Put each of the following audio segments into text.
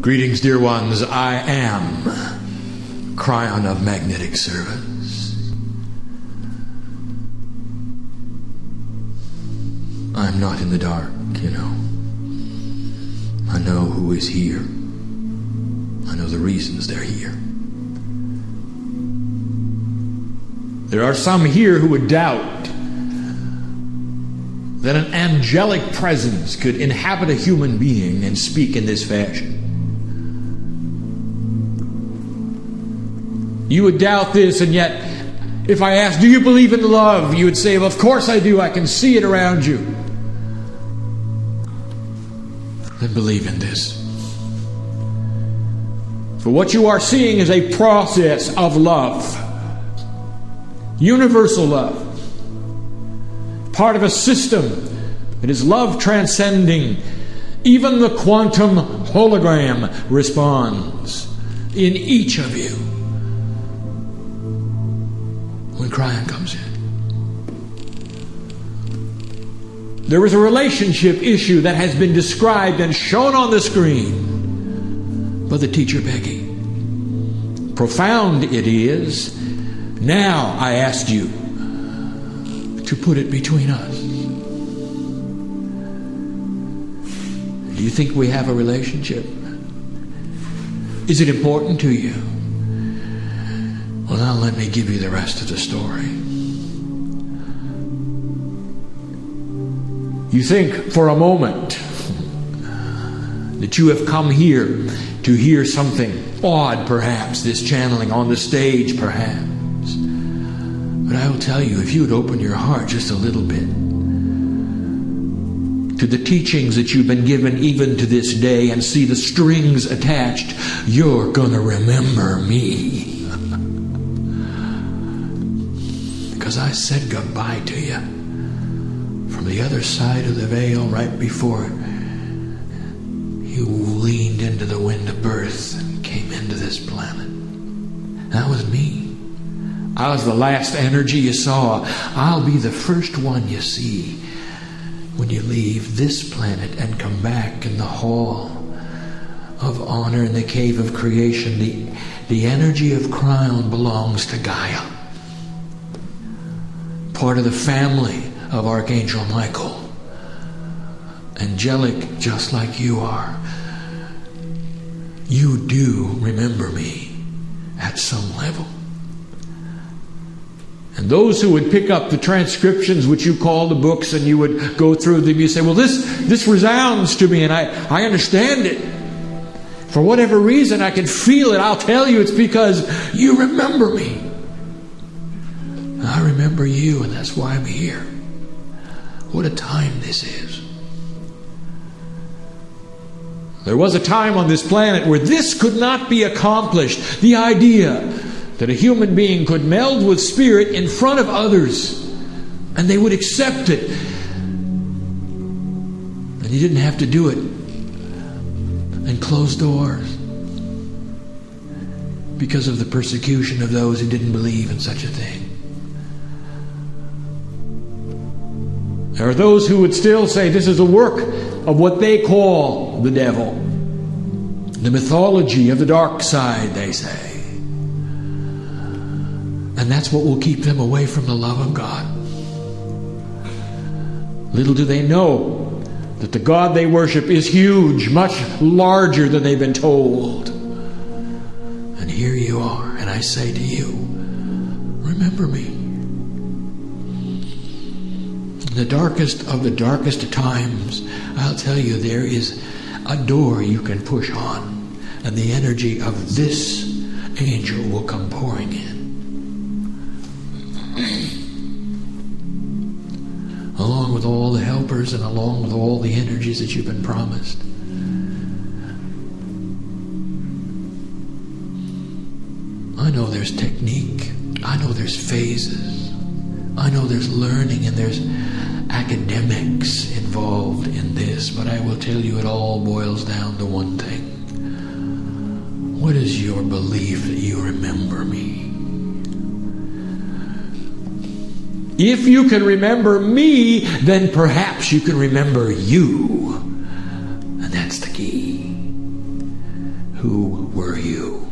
Greetings, dear ones. I am Kryon of Magnetic Service. I'm not in the dark, you know. I know who is here. I know the reasons they're here. There are some here who would doubt that an angelic presence could inhabit a human being and speak in this fashion. You would doubt this, and yet if I asked, do you believe in love? You would say, well, of course I do. I can see it around you. Then believe in this. For what you are seeing is a process of love. Universal love. Part of a system that is love transcending. Even the quantum hologram responds in each of you when Kryon comes in. There is a relationship issue that has been described and shown on the screen by the teacher Peggy. Profound it is. Now I asked you to put it between us. Do you think we have a relationship? Is it important to you? Well, now let me give you the rest of the story. You think for a moment that you have come here to hear something odd, perhaps, this channeling on the stage, perhaps. But I will tell you, if you would open your heart just a little bit to the teachings that you've been given even to this day and see the strings attached, you're going to remember me. Because I said goodbye to you from the other side of the veil right before you leaned into the wind of birth and came into this planet. That was me. I was the last energy you saw. I'll be the first one you see when you leave this planet and come back in the hall of honor in the cave of creation. The energy of Kryon belongs to Gaia. Part of the family of Archangel Michael. Angelic just like you are. You do remember me at some level. And those who would pick up the transcriptions, which you call the books, and you would go through them, you say, well, this resounds to me, and I understand it. For whatever reason, I can feel it. I'll tell you, it's because you remember me. And I remember you, and that's why I'm here. What a time this is. There was a time on this planet where this could not be accomplished. The idea that a human being could meld with spirit in front of others and they would accept it. And you didn't have to do it and close doors because of the persecution of those who didn't believe in such a thing. There are those who would still say this is a work of what they call the devil. The mythology of the dark side, they say. And that's what will keep them away from the love of God. Little do they know that the God they worship is huge, much larger than they've been told. And here you are, and I say to you, remember me. In the darkest of the darkest times, I'll tell you, there is a door you can push on, and the energy of this angel will come pouring in. Along with all the helpers and along with all the energies that you've been promised. I know there's technique. I know there's phases. I know there's learning and there's academics involved in this, but I will tell you it all boils down to one thing. What is your belief that you remember me? If you can remember me, then perhaps you can remember you. And that's the key. Who were you?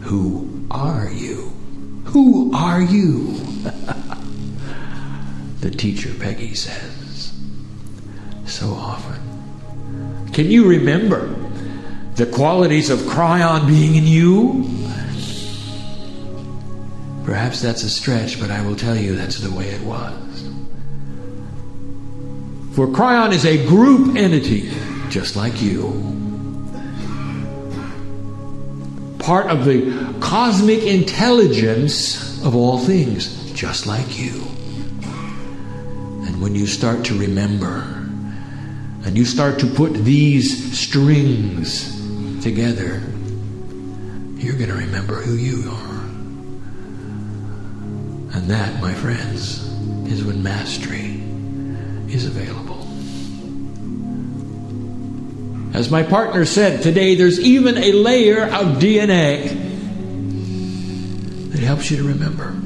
Who are you? Who are you? The teacher Peggy says so often. Can you remember the qualities of Kryon being in you? Perhaps that's a stretch, but I will tell you that's the way it was. For Kryon is a group entity, just like you. Part of the cosmic intelligence of all things, just like you. And when you start to remember, and you start to put these strings together, you're going to remember who you are. And that, my friends, is when mastery is available. As my partner said today, there's even a layer of DNA that helps you to remember.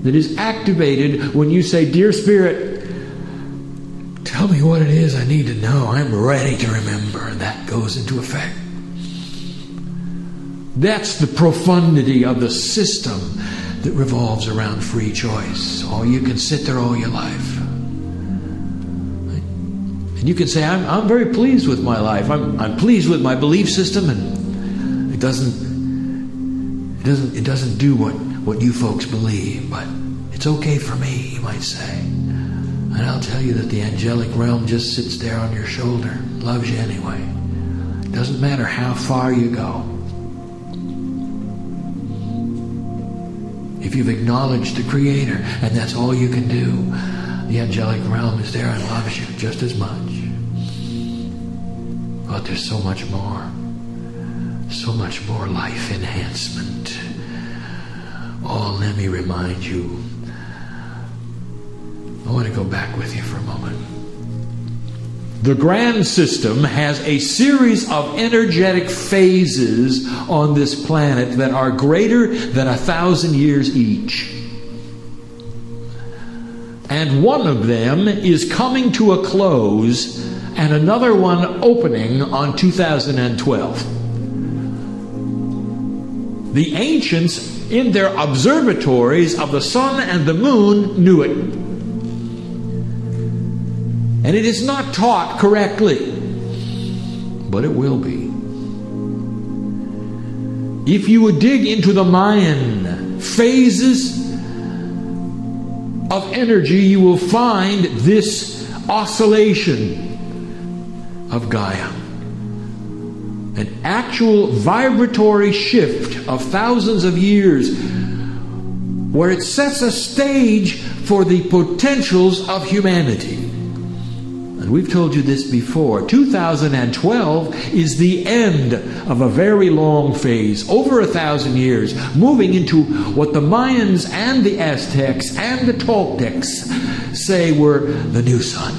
That is activated when you say, "Dear Spirit, tell me what it is I need to know. I'm ready to remember." And that goes into effect. That's the profundity of the system that revolves around free choice. Oh, you can sit there all your life. And you can say, I'm very pleased with my life. I'm pleased with my belief system, and it doesn't do what you folks believe, but it's okay for me, you might say. And I'll tell you that the angelic realm just sits there on your shoulder, loves you anyway. It doesn't matter how far you go. If you've acknowledged the Creator, and that's all you can do, the angelic realm is there and loves you just as much. But there's so much more life enhancement. Oh, let me remind you. I want to go back with you for a moment. The grand system has a series of energetic phases on this planet that are greater than 1,000 years each. And one of them is coming to a close, and another one opening on 2012. The ancients, in their observatories of the sun and the moon, knew it. And it is not taught correctly, but it will be. If you would dig into the Mayan phases of energy, you will find this oscillation of Gaia. An actual vibratory shift of thousands of years where it sets a stage for the potentials of humanity. And we've told you this before. 2012 is the end of a very long phase, over 1,000 years, moving into what the Mayans and the Aztecs and the Toltecs say were the new sun.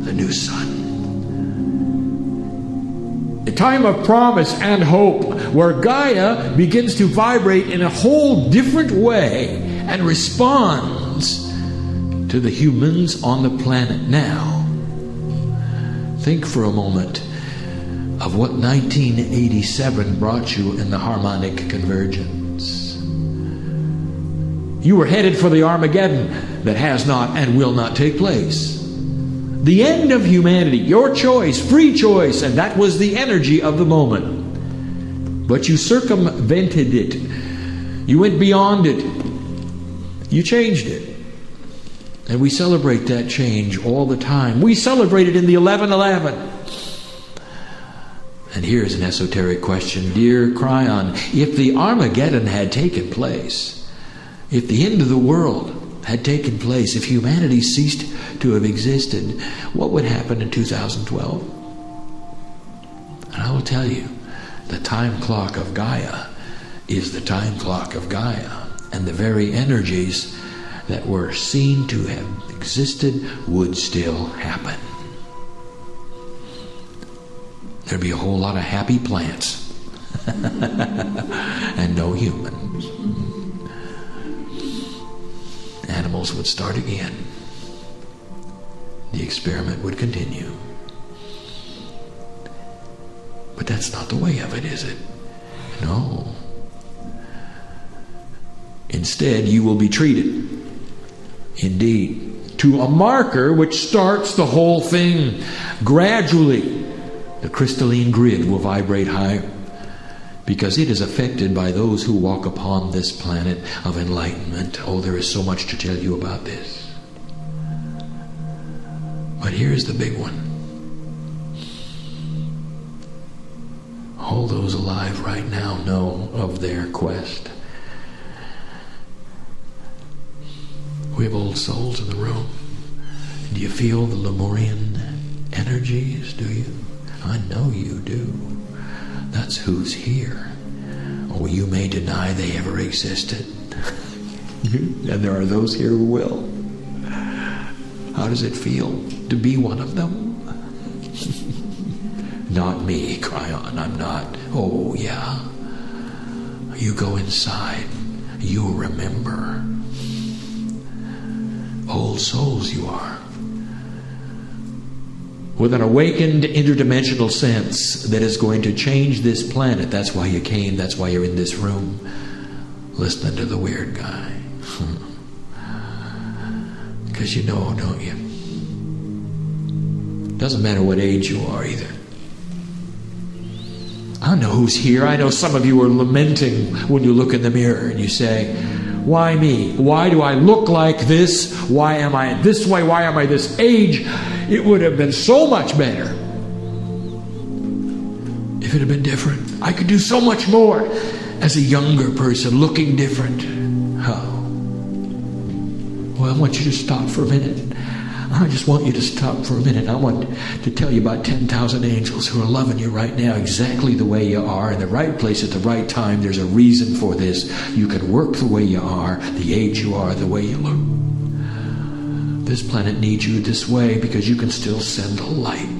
The new sun. A time of promise and hope where Gaia begins to vibrate in a whole different way and responds to the humans on the planet now. Think for a moment of what 1987 brought you in the harmonic convergence. You were headed for the Armageddon that has not and will not take place. The end of humanity, your choice, free choice, and that was the energy of the moment. But you circumvented it. You went beyond it. You changed it. And we celebrate that change all the time. We celebrate it in the 11:11. And here's an esoteric question. Dear Kryon, if the Armageddon had taken place, if the end of the world had taken place, if humanity ceased to have existed, what would happen in 2012? And I will tell you, the time clock of Gaia is the time clock of Gaia. And the very energies that were seen to have existed would still happen. There'd be a whole lot of happy plants and no humans. Animals would start again. The experiment would continue. That's not the way of it, is it? No. Instead, you will be treated, indeed, to a marker which starts the whole thing. Gradually, the crystalline grid will vibrate higher, because it is affected by those who walk upon this planet of enlightenment. Oh, there is so much to tell you about this. But here's the big one. All those alive right now know of their quest. We have old souls in the room. Do you feel the Lemurian energies, do you? I know you do. That's who's here. Oh, you may deny they ever existed. And there are those here who will. How does it feel to be one of them? Not me, Kryon, I'm not. Oh, yeah. You go inside. You remember. Old souls you are. With an awakened interdimensional sense that is going to change this planet. That's why you came. That's why you're in this room. Listening to the weird guy. Because you know, don't you? Doesn't matter what age you are either. I know who's here. I know some of you are lamenting when you look in the mirror and you say, why me? Why do I look like this? Why am I this way? Why am I this age? It would have been so much better if it had been different. I could do so much more as a younger person, looking different. Oh. Well, I want you to stop for a minute. I just want you to stop for a minute. I want to tell you about 10,000 angels who are loving you right now exactly the way you are, in the right place at the right time. There's a reason for this. You can work the way you are, the age you are, the way you look. This planet needs you this way because you can still send the light.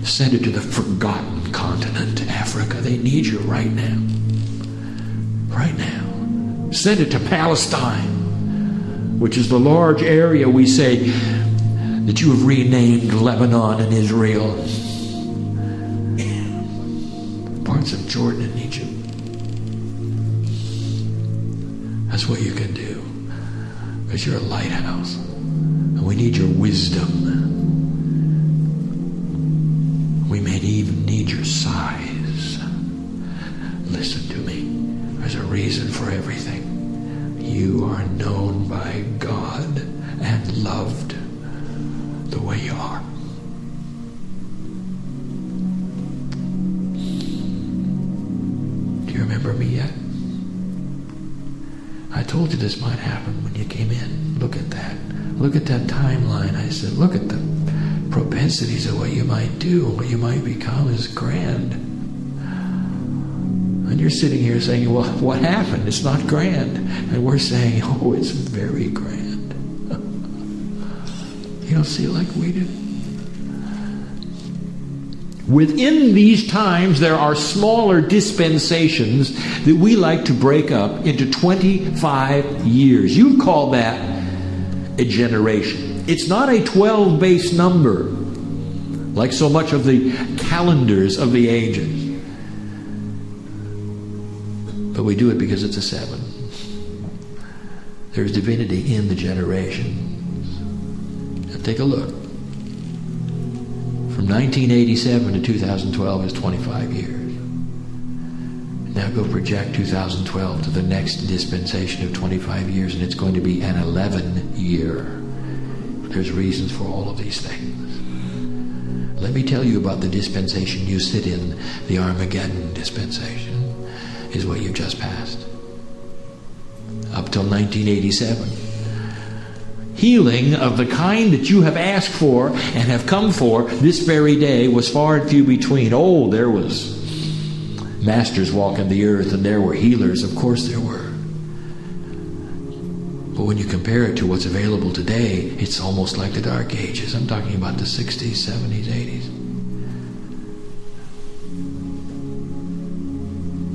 Send it to the forgotten continent, Africa. They need you right now. Right now. Send it to Palestine, which is the large area we say that you have renamed Lebanon and Israel. Parts of Jordan in Egypt. That's what you can do. Because you're a lighthouse. And we need your wisdom. We may even need your size. Listen to me. There's a reason for everything. You are known by God and loved the way you are. Do you remember me yet? I told you this might happen when you came in. Look at that. Look at that timeline. I said, look at the propensities of what you might do, what you might become is grand. And you're sitting here saying, well, what happened? It's not grand. And we're saying, oh, it's very grand. You don't see it like we do. Within these times, there are smaller dispensations that we like to break up into 25 years. You call that a generation. It's not a 12-base number, like so much of the calendars of the ages. But we do it because it's a 7. There's divinity in the generations. Now take a look. From 1987 to 2012 is 25 years. Now go project 2012 to the next dispensation of 25 years, and it's going to be an 11-year. There's reasons for all of these things. Let me tell you about the dispensation you sit in. The Armageddon dispensation is what you've just passed. Up till 1987. Healing of the kind that you have asked for and have come for this very day was far and few between. Oh, there was masters walking the earth and there were healers. Of course there were. But when you compare it to what's available today, it's almost like the Dark Ages. I'm talking about the 60s, 70s, 80s.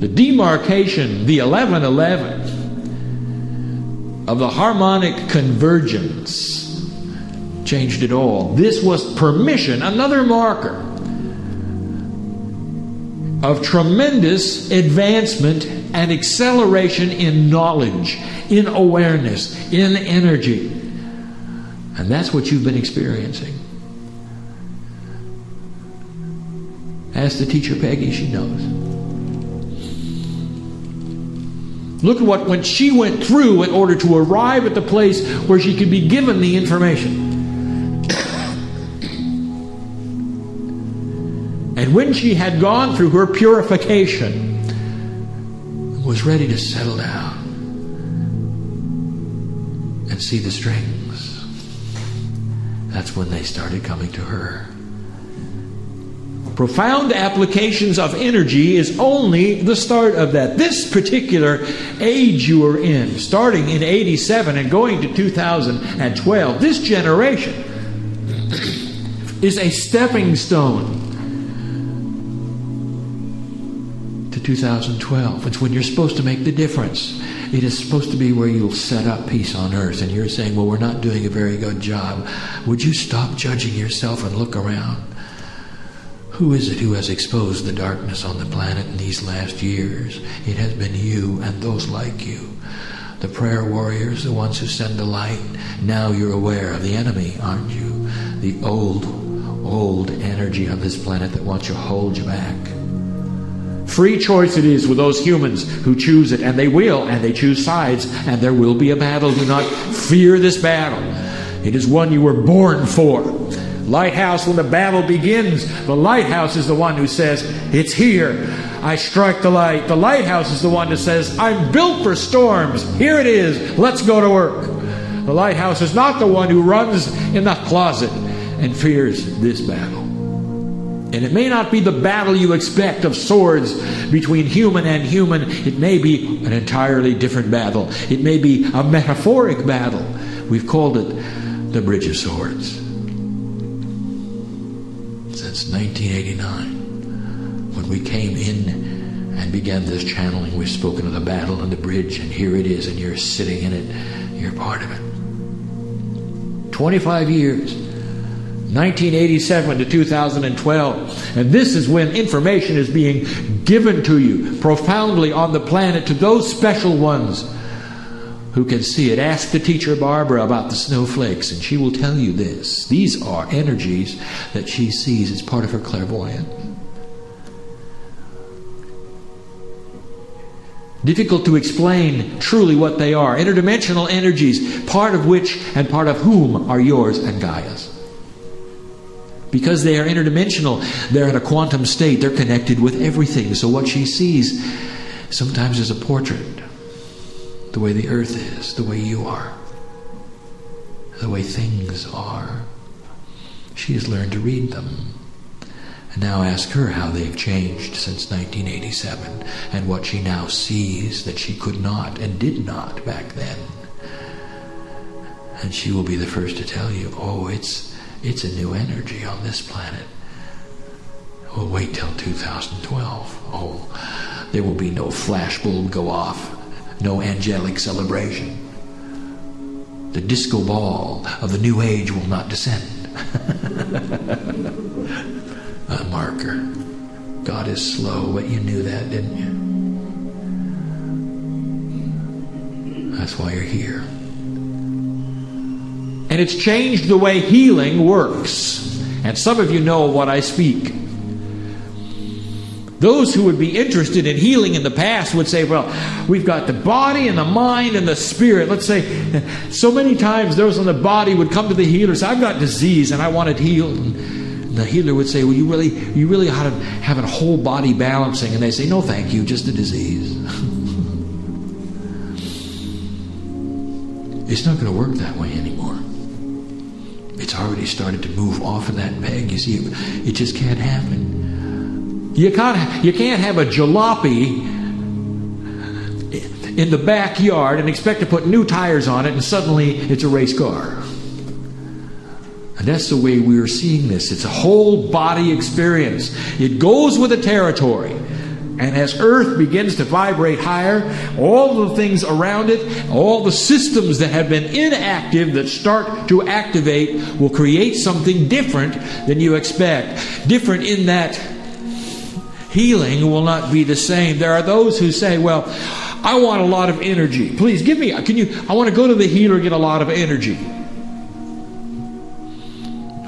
The demarcation, the 1111 of the harmonic convergence changed it all. This was permission, another marker of tremendous advancement and acceleration in knowledge, in awareness, in energy. And that's what you've been experiencing. Ask the teacher Peggy, she knows. Look at what she went through in order to arrive at the place where she could be given the information. And when she had gone through her purification, was ready to settle down and see the strings, that's when they started coming to her. Profound applications of energy is only the start of that. This particular age you are in, starting in 87 and going to 2012, this generation is a stepping stone to 2012. It's when you're supposed to make the difference. It is supposed to be where you'll set up peace on earth. And you're saying, well, we're not doing a very good job. Would you stop judging yourself and look around? Who is it who has exposed the darkness on the planet in these last years? It has been you and those like you. The prayer warriors, the ones who send the light. Now you're aware of the enemy, aren't you? The old energy on this planet that wants to hold you back. Free choice it is with those humans who choose it, and they will, and they choose sides, and there will be a battle. Do not fear this battle. It is one you were born for. Lighthouse, when the battle begins, the lighthouse is the one who says, it's here. I strike the light. The lighthouse is the one that says, I'm built for storms. Here it is. Let's go to work. The lighthouse is not the one who runs in the closet and fears this battle. And it may not be the battle you expect of swords between human and human. It may be an entirely different battle. It may be a metaphoric battle. We've called it the Bridge of Swords. Since 1989, when we came in and began this channeling, we've spoken of the battle and the bridge, and here it is, and you're sitting in it. You're part of it. 25 years. 1987 to 2012. And this is when information is being given to you profoundly on the planet to those special ones who can see it. Ask the teacher Barbara about the snowflakes, and she will tell you this. These are energies that she sees as part of her clairvoyance. Difficult to explain truly what they are. Interdimensional energies, part of which and part of whom are yours and Gaia's. Because they are interdimensional, they're in a quantum state. They're connected with everything. So what she sees sometimes is a portrait. The way the earth is, the way you are, the way things are. She has learned to read them. And now ask her how they've changed since 1987 and what she now sees that she could not and did not back then. And she will be the first to tell you, oh, it's a new energy on this planet. Well, wait till 2012. Oh, there will be no flashbulb go off, no angelic celebration. The disco ball of the new age will not descend. A marker. God is slow, but you knew that, didn't you? That's why you're here. And it's changed the way healing works. And some of you know what I speak. Those who would be interested in healing in the past would say, well, we've got the body and the mind and the spirit. Let's say, so many times those in the body would come to the healer and say, I've got disease and I want it healed. And the healer would say, well, you really ought to have a whole body balancing. And they say, no, thank you, just a disease. It's not going to work that way anymore. It's already started to move off of that peg. You see, it just can't happen. You can't have a jalopy in the backyard and expect to put new tires on it and suddenly it's a race car. And that's the way we're seeing this. It's a whole body experience. It goes with the territory. And as Earth begins to vibrate higher, all the things around it, all the systems that have been inactive that start to activate will create something different than you expect. Different in that healing will not be the same. There are those who say, well, I want a lot of energy. Please give me, I want to go to the healer and get a lot of energy.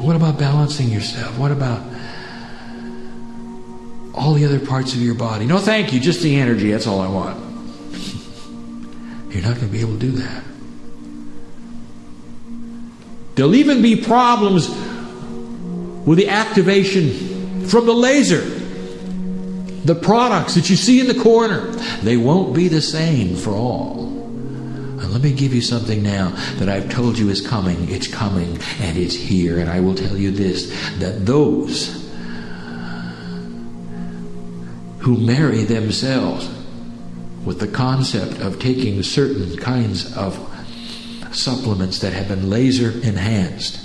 What about balancing yourself? What about all the other parts of your body? No, thank you, just the energy, that's all I want. You're not going to be able to do that. There'll even be problems with the activation from the laser. The products that you see in the corner, they won't be the same for all. And let me give you something now that I've told you is coming. It's coming and it's here. And I will tell you this, that those who marry themselves with the concept of taking certain kinds of supplements that have been laser enhanced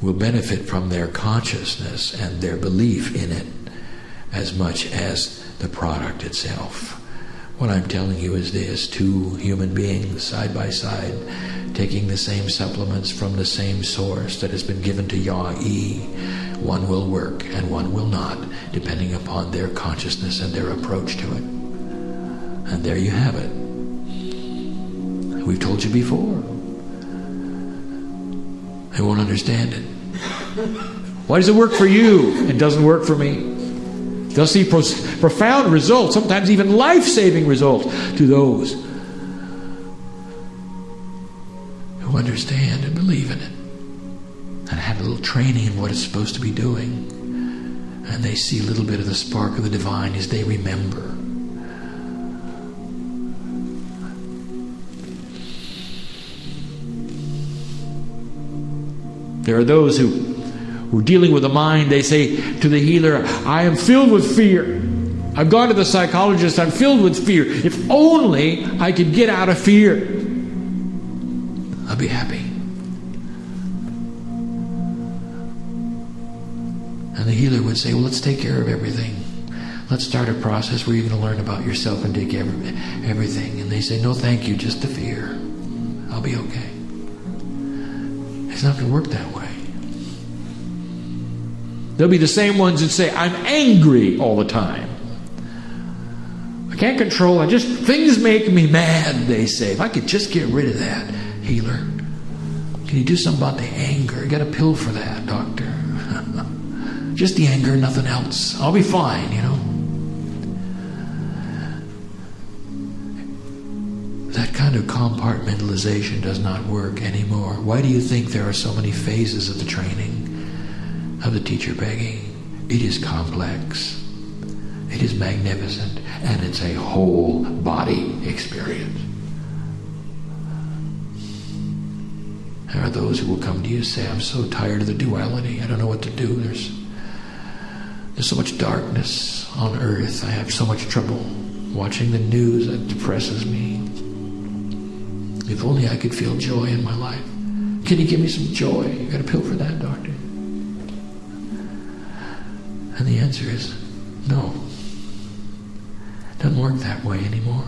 will benefit from their consciousness and their belief in it as much as the product itself. What I'm telling you is this: two human beings side by side taking the same supplements from the same source that has been given to Yah-E. One will work and one will not, depending upon their consciousness and their approach to it. And there you have it. We've told you before. They won't understand it. Why does it work for you and doesn't work for me? They'll see profound results, sometimes even life-saving results, to those who understand and believe in it and had a little training in what it's supposed to be doing. And they see a little bit of the spark of the divine as they remember. There are those who are dealing with the mind. They say to the healer, I am filled with fear. I've gone to the psychologist. I'm filled with fear. If only I could get out of fear, I'll be happy. And the healer would say, well, let's take care of everything. Let's start a process where you're going to learn about yourself and take care of everything. And they say, no, thank you, just the fear. I'll be okay. It's not going to work that way. They'll be the same ones that say, I'm angry all the time. I can't control it. Things make me mad, they say. If I could just get rid of that, healer. Can you do something about the anger? You got a pill for that, doctor. Just the anger, nothing else. I'll be fine, That kind of compartmentalization does not work anymore. Why do you think there are so many phases of the training of the teacher begging? It is complex. It is magnificent. And it's a whole body experience. There are those who will come to you and say, I'm so tired of the duality. I don't know what to do. There's so much darkness on earth. I have so much trouble watching the news. That depresses me. If only I could feel joy in my life. Can you give me some joy? You got a pill for that, doctor? And the answer is no. It doesn't work that way anymore.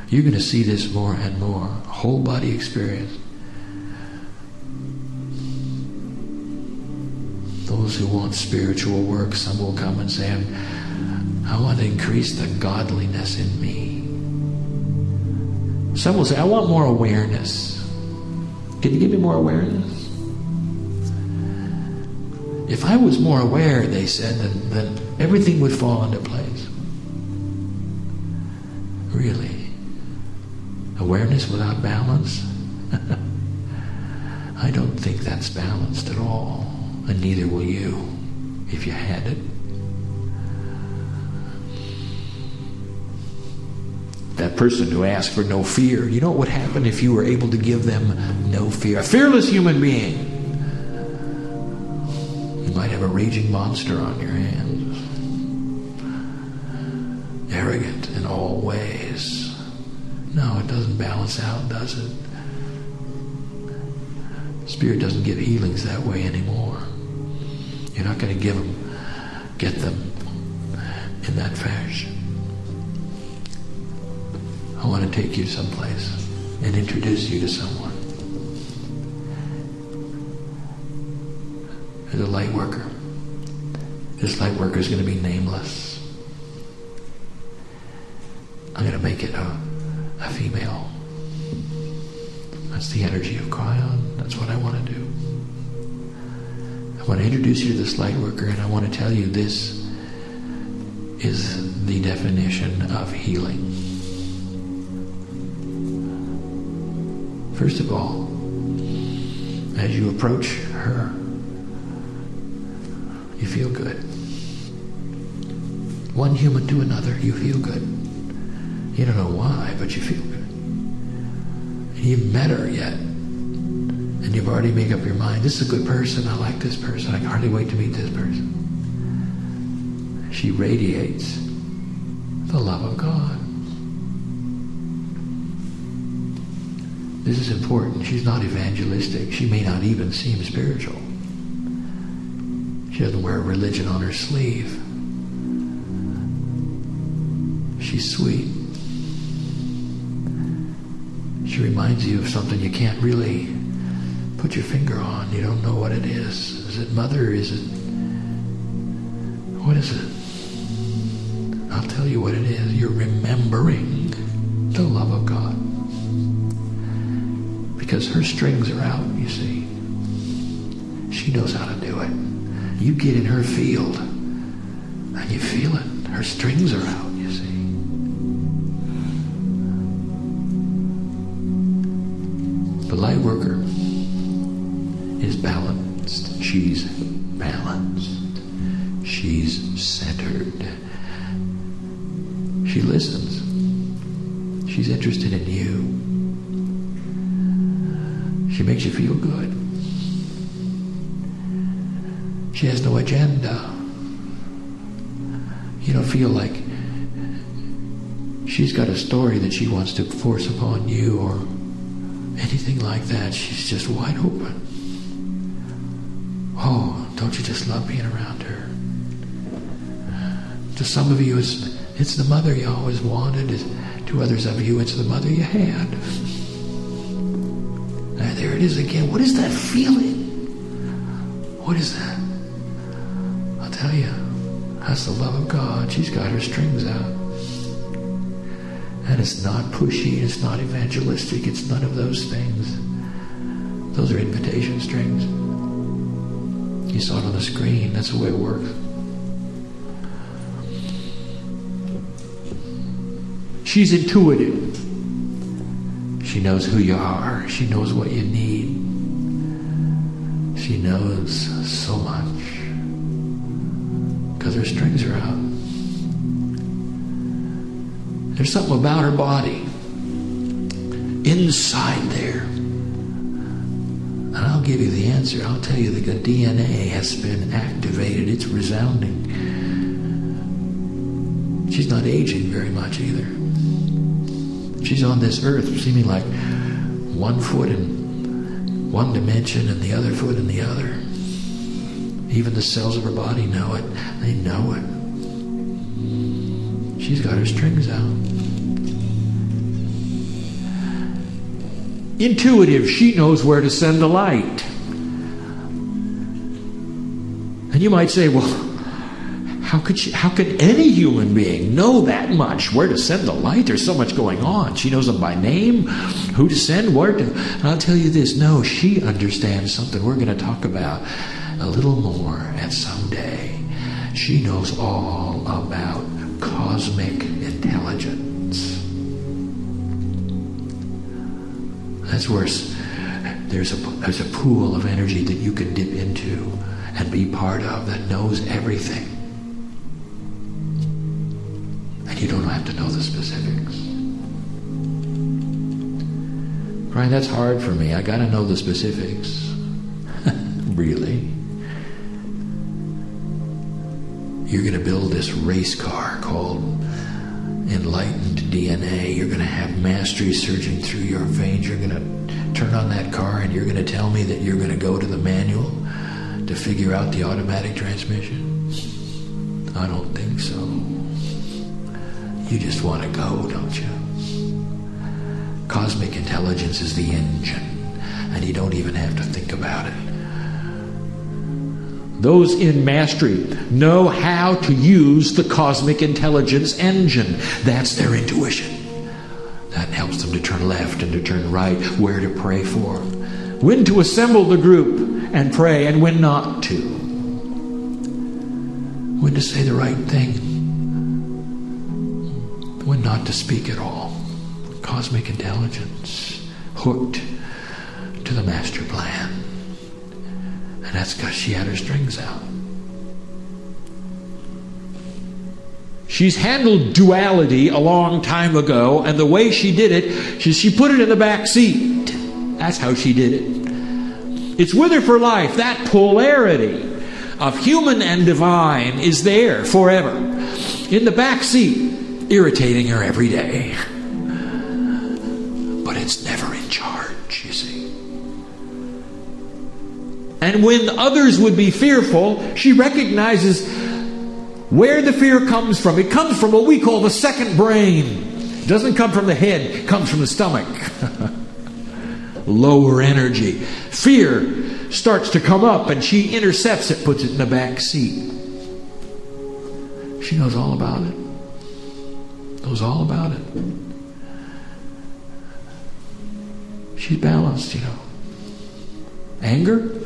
You're going to see this more and more. A whole body experience. Those who want spiritual work, some will come and say, I want to increase the godliness in me. Some will say, I want more awareness. Can you give me more awareness? If I was more aware, they said, then everything would fall into place. Really? Awareness without balance? I don't think that's balanced at all. And neither will you, if you had it. That person who asked for no fear, you know what would happen if you were able to give them no fear? A fearless human being. You might have a raging monster on your hands. Arrogant in all ways. No, it doesn't balance out, does it? Spirit doesn't give healings that way anymore. You're not going to get them in that fashion. I want to take you someplace and introduce you to someone. There's a light worker. This light worker is going to be nameless. I'm going to make it a female. That's the energy of Kryon. That's what I want to do. I want to introduce you to this light worker, and I want to tell you this is the definition of healing. First of all, as you approach her, you feel good. One human to another, you feel good. You don't know why, but you feel good. And you've met her yet, and you've already made up your mind, this is a good person, I like this person, I can hardly wait to meet this person. She radiates the love of God. This is important. She's not evangelistic. She may not even seem spiritual. She doesn't wear a religion on her sleeve. She's sweet. She reminds you of something you can't really put your finger on. You don't know what it is. Is it mother? Is it... what is it? I'll tell you what it is. You're remembering the love of God. Because her strings are out, you see. She knows how to do it. You get in her field, and you feel it. Her strings are out, you see. The light worker is balanced. She's balanced. She's centered. She listens. She's interested in you. She makes you feel good. She has no agenda. You don't feel like she's got a story that she wants to force upon you or anything like that. She's just wide open. Oh, don't you just love being around her? To some of you, it's the mother you always wanted. To others of you, it's the mother you had. There it is again. What is that feeling? What is that? I'll tell you. That's the love of God. She's got her strings out. And it's not pushy. It's not evangelistic. It's none of those things. Those are invitation strings. You saw it on the screen. That's the way it works. She's intuitive. She knows who you are. She knows what you need. She knows so much. Because her strings are out. There's something about her body. Inside there. And I'll give you the answer. I'll tell you that the DNA has been activated. It's resounding. She's not aging very much either. She's on this earth seeming like one foot in one dimension and the other foot in the other. Even the cells of her body know it. They know it. She's got her strings out. Intuitive. She knows where to send the light. And you might say, well, how could any human being know that much? Where to send the light? There's so much going on. She knows them by name, who to send, where to... And I'll tell you this. No, she understands something we're going to talk about a little more at some day. She knows all about cosmic intelligence. That's where there's a pool of energy that you can dip into and be part of that knows everything. And you don't have to know the specifics. Brian, that's hard for me. I got to know the specifics. Really? You're going to build this race car called enlightened DNA. You're going to have mastery surging through your veins. You're going to turn on that car and you're going to tell me that you're going to go to the manual to figure out the automatic transmission? I don't think so. You just want to go, don't you? Cosmic intelligence is the engine, and you don't even have to think about it. Those in mastery know how to use the cosmic intelligence engine. That's their intuition. That helps them to turn left and to turn right, where to pray for, when to assemble the group and pray, and when not to. When to say the right thing, when not to speak at all. Cosmic intelligence hooked to the master plan. And that's because she had her strings out. She's handled duality a long time ago, and the way she did it, she put it in the back seat. That's how she did it. It's with her for life. That polarity of human and divine is there forever. In the back seat, irritating her every day. But it's never in charge, you see. And when others would be fearful, she recognizes where the fear comes from. It comes from what we call the second brain. It doesn't come from the head, it comes from the stomach. Lower energy. Fear starts to come up and she intercepts it, puts it in the back seat. She knows all about it. Knows all about it. She's balanced, you know. Anger?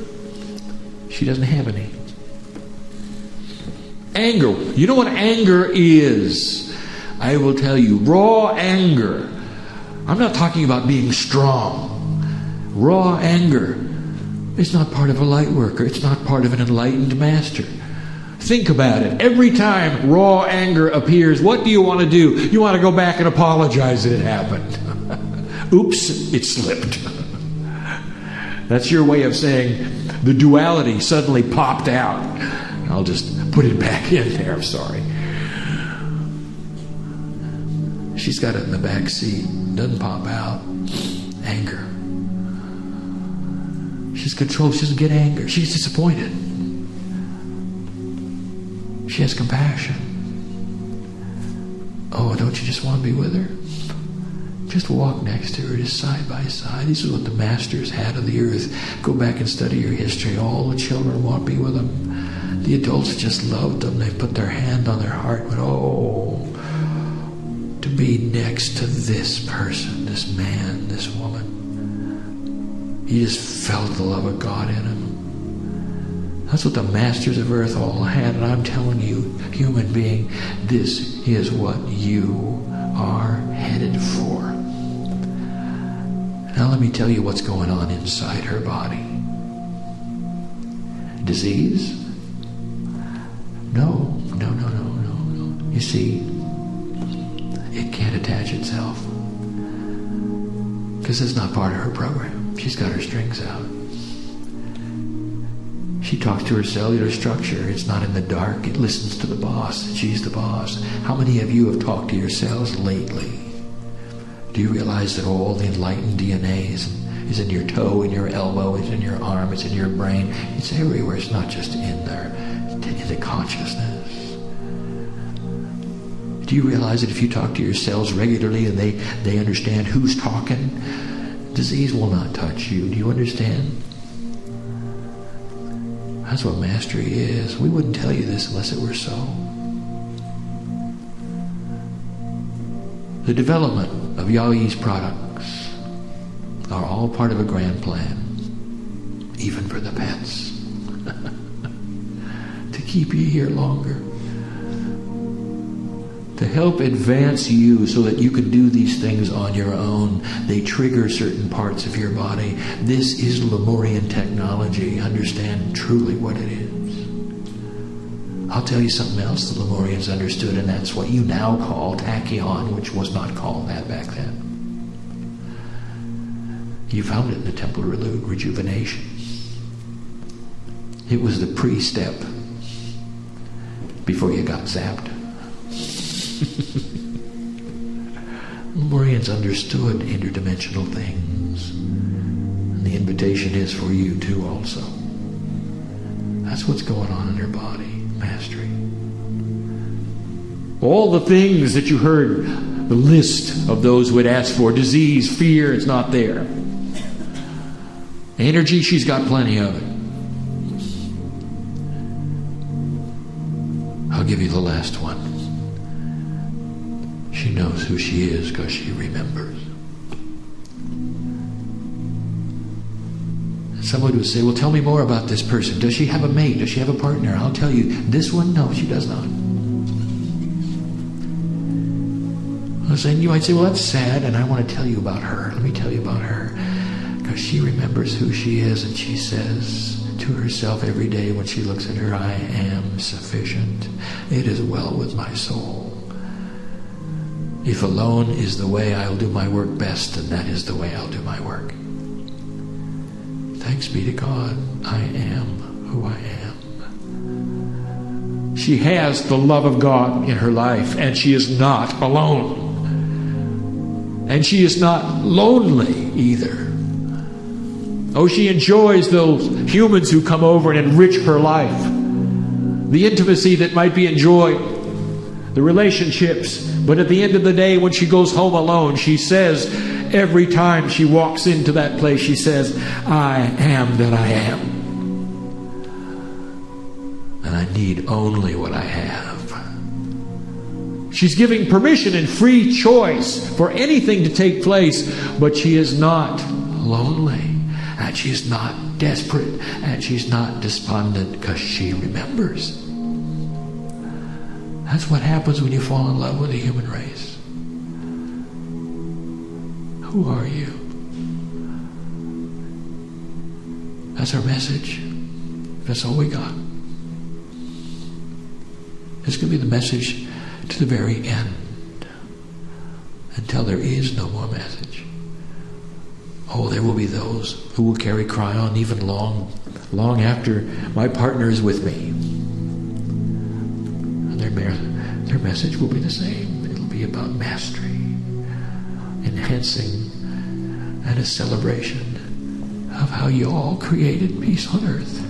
She doesn't have any. Anger. You know what anger is? I will tell you. Raw anger. I'm not talking about being strong. Raw anger is not part of a light worker. It's not part of an enlightened master. Think about it. Every time raw anger appears, what do you want to do? You want to go back and apologize that it happened. Oops, it slipped. That's your way of saying the duality suddenly popped out. I'll just put it back in there. I'm sorry. She's got it in the back seat. Doesn't pop out. Anger. She's controlled. She doesn't get anger. She's disappointed. She has compassion. Oh, don't you just want to be with her? Just walk next to her, just side by side. This is what the masters had of the earth. Go back and study your history. All the children want to be with them. The adults just loved them. They put their hand on their heart and went, oh, to be next to this person, this man, this woman. He just felt the love of God in him. That's what the masters of earth all had. And I'm telling you, human being, this is what you are headed for. Now let me tell you what's going on inside her body. Disease? No. You see, it can't attach itself. Because it's not part of her program. She's got her strings out. She talks to her cellular structure. It's not in the dark. It listens to the boss. She's the boss. How many of you have talked to yourselves lately? Do you realize that all the enlightened DNA is in your toe, in your elbow, it's in your arm, it's in your brain. It's everywhere. It's not just in there. It's in the consciousness. Do you realize that if you talk to your cells regularly and they understand who's talking, disease will not touch you? Do you understand? That's what mastery is. We wouldn't tell you this unless it were so. The development of Yaoyi's products are all part of a grand plan, even for the pets, to keep you here longer, to help advance you so that you can do these things on your own. They trigger certain parts of your body. This is Lemurian technology. Understand truly what it is. I'll tell you something else the Lemurians understood, and that's what you now call tachyon, which was not called that back then. You found it in the Temple of Rejuvenation. It was the pre-step before you got zapped. Lemurians understood interdimensional things. And the invitation is for you too also. That's what's going on in your body. Mastery. All the things that you heard, the list of those who had asked for, disease, fear, it's not there. Energy, she's got plenty of it. give you the last one. She knows who she is because she remembers. Somebody would say, well, tell me more about this person. Does she have a mate? Does she have a partner? I'll tell you, this one, no, she does not. And you might say, well, that's sad, and I want to tell you about her. Let me tell you about her. Because she remembers who she is, and she says to herself every day when she looks at her, I am sufficient. It is well with my soul. If alone is the way I'll do my work best, then that is the way I'll do my work. Thanks be to God, I am who I am. She has the love of God in her life, and she is not alone. And she is not lonely either. Oh, she enjoys those humans who come over and enrich her life. The intimacy that might be enjoyed, the relationships. But at the end of the day, when she goes home alone, she says, every time she walks into that place, she says, I am that I am. And I need only what I have. She's giving permission and free choice for anything to take place, but she is not lonely, and she's not desperate, and she's not despondent because she remembers. That's what happens when you fall in love with the human race. Who are you? That's our message. That's all we got. This could be the message to the very end, until there is no more message. Oh, there will be those who will carry Kryon even long after my partner is with me. And their message will be the same. It'll be about mastery, enhancing, and a celebration of how you all created peace on earth.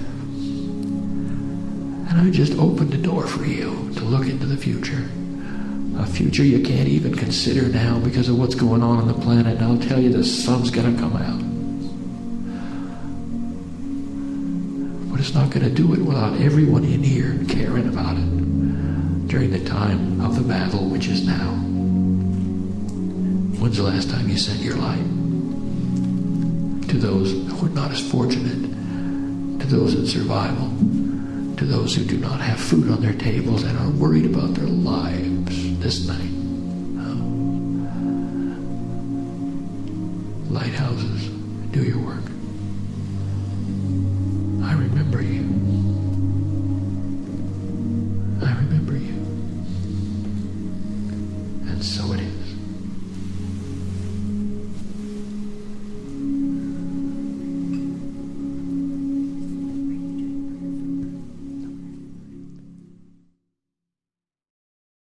And I just opened the door for you to look into the future. A future you can't even consider now because of what's going on the planet. And I'll tell you, the sun's going to come out. But it's not going to do it without everyone in here caring about it during the time of the battle, which is now. When's the last time you sent your light to those who are not as fortunate, to those in survival, to those who do not have food on their tables and are worried about their lives this night? Lighthouses, do your work. I remember you. I remember you. And so it is.